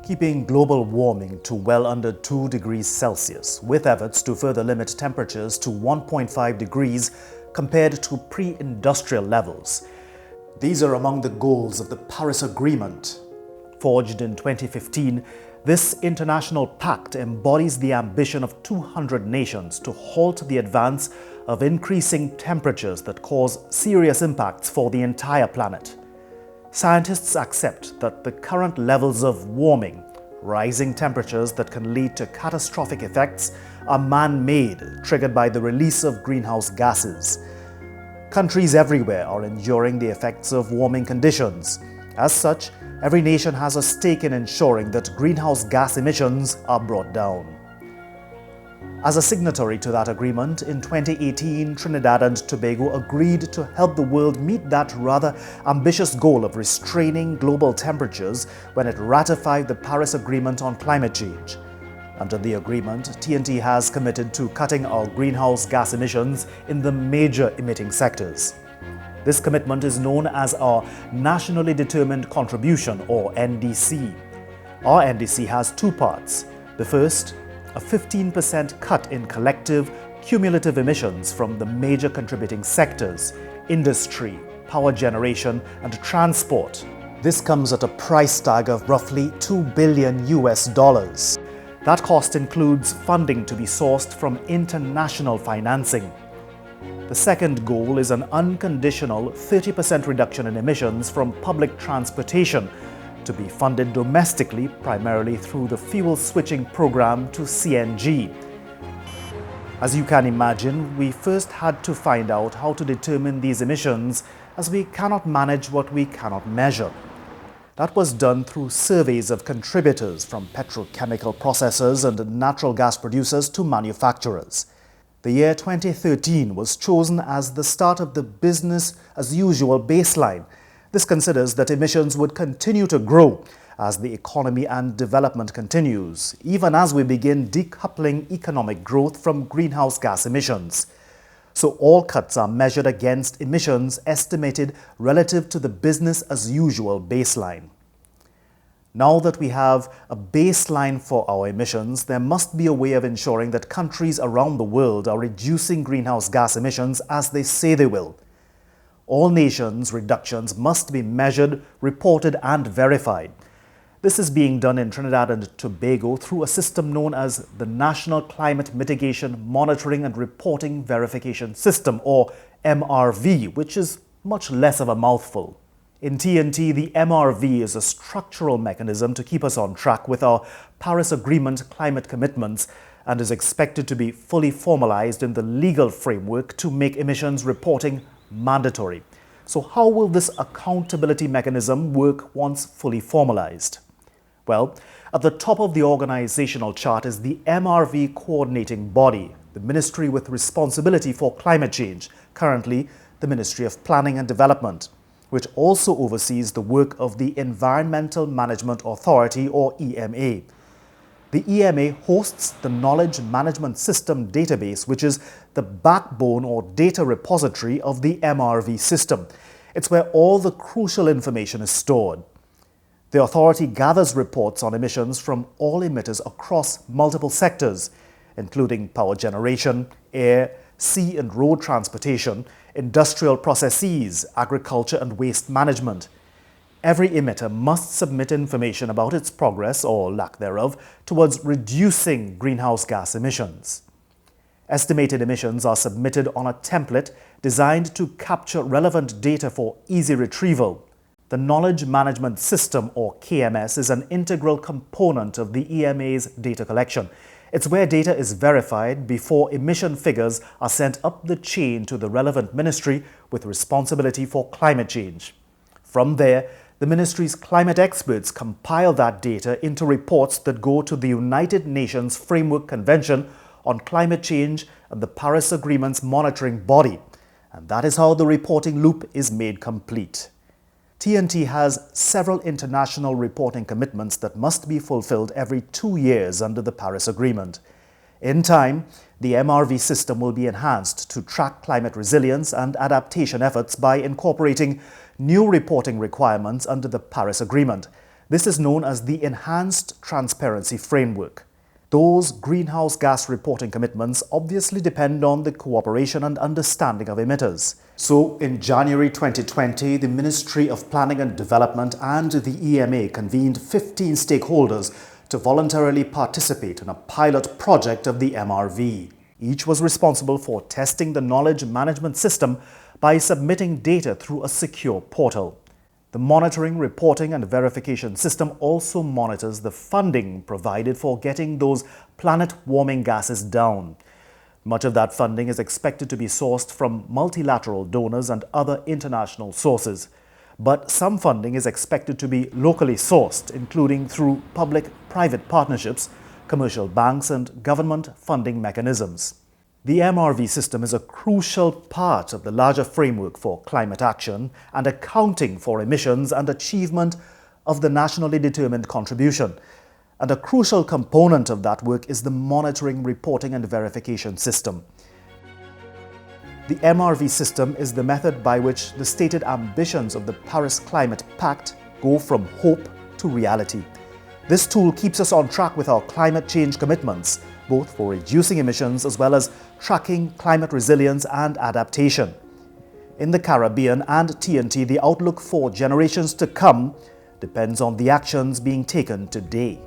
keeping global warming to well under 2 degrees Celsius, with efforts to further limit temperatures to 1.5 degrees compared to pre-industrial levels. These are among the goals of the Paris Agreement. Forged in 2015, this international pact embodies the ambition of 200 nations to halt the advance of increasing temperatures that cause serious impacts for the entire planet. Scientists accept that the current levels of warming, rising temperatures that can lead to catastrophic effects, are man-made, triggered by the release of greenhouse gases. Countries everywhere are enduring the effects of warming conditions. As such, every nation has a stake in ensuring that greenhouse gas emissions are brought down. As a signatory to that agreement, in 2018, Trinidad and Tobago agreed to help the world meet that rather ambitious goal of restraining global temperatures when it ratified the Paris Agreement on climate change. Under the agreement, TNT has committed to cutting our greenhouse gas emissions in the major emitting sectors. This commitment is known as our Nationally Determined Contribution, or NDC. Our NDC has two parts. The first, a 15% cut in collective, cumulative emissions from the major contributing sectors: industry, power generation, and transport. This comes at a price tag of roughly $2 billion. That cost includes funding to be sourced from international financing. The second goal is an unconditional 30% reduction in emissions from public transportation, to be funded domestically, primarily through the fuel switching program to CNG. As you can imagine, we first had to find out how to determine these emissions, as we cannot manage what we cannot measure. That was done through surveys of contributors, from petrochemical processors and natural gas producers to manufacturers. The year 2013 was chosen as the start of the business as usual baseline. This considers that emissions would continue to grow as the economy and development continues, even as we begin decoupling economic growth from greenhouse gas emissions. So all cuts are measured against emissions estimated relative to the business as usual baseline. Now that we have a baseline for our emissions, there must be a way of ensuring that countries around the world are reducing greenhouse gas emissions as they say they will. All nations' reductions must be measured, reported, and verified. This is being done in Trinidad and Tobago through a system known as the National Climate Mitigation Monitoring and Reporting Verification System, or MRV, which is much less of a mouthful. In TNT, the MRV is a structural mechanism to keep us on track with our Paris Agreement climate commitments and is expected to be fully formalized in the legal framework to make emissions reporting mandatory. So how will this accountability mechanism work once fully formalized? Well, at the top of the organizational chart is the MRV coordinating body, the ministry with responsibility for climate change, currently the Ministry of Planning and Development, which also oversees the work of the Environmental Management Authority, or EMA. The EMA hosts the Knowledge Management System database, which is the backbone or data repository of the MRV system. It's where all the crucial information is stored. The authority gathers reports on emissions from all emitters across multiple sectors, including power generation, air, sea and road transportation, industrial processes, agriculture and waste management. Every emitter must submit information about its progress, or lack thereof, towards reducing greenhouse gas emissions. Estimated emissions are submitted on a template designed to capture relevant data for easy retrieval. The Knowledge Management System, or KMS, is an integral component of the EMA's data collection. It's where data is verified before emission figures are sent up the chain to the relevant ministry with responsibility for climate change. From there, the ministry's climate experts compile that data into reports that go to the United Nations Framework Convention on Climate Change and the Paris Agreement's monitoring body. And that is how the reporting loop is made complete. TNT has several international reporting commitments that must be fulfilled every 2 years under the Paris Agreement. In time, the MRV system will be enhanced to track climate resilience and adaptation efforts by incorporating new reporting requirements under the Paris Agreement. This is known as the Enhanced Transparency Framework. Those greenhouse gas reporting commitments obviously depend on the cooperation and understanding of emitters. So, in January 2020, the Ministry of Planning and Development and the EMA convened 15 stakeholders to voluntarily participate in a pilot project of the MRV. Each was responsible for testing the knowledge management system by submitting data through a secure portal. The monitoring, reporting and verification system also monitors the funding provided for getting those planet-warming gases down. Much of that funding is expected to be sourced from multilateral donors and other international sources. But some funding is expected to be locally sourced, including through public-private partnerships, commercial banks and government funding mechanisms. The MRV system is a crucial part of the larger framework for climate action and accounting for emissions and achievement of the nationally determined contribution. And a crucial component of that work is the monitoring, reporting and verification system. The MRV system is the method by which the stated ambitions of the Paris Climate Pact go from hope to reality. This tool keeps us on track with our climate change commitments, both for reducing emissions as well as tracking climate resilience and adaptation. In the Caribbean and TNT, the outlook for generations to come depends on the actions being taken today.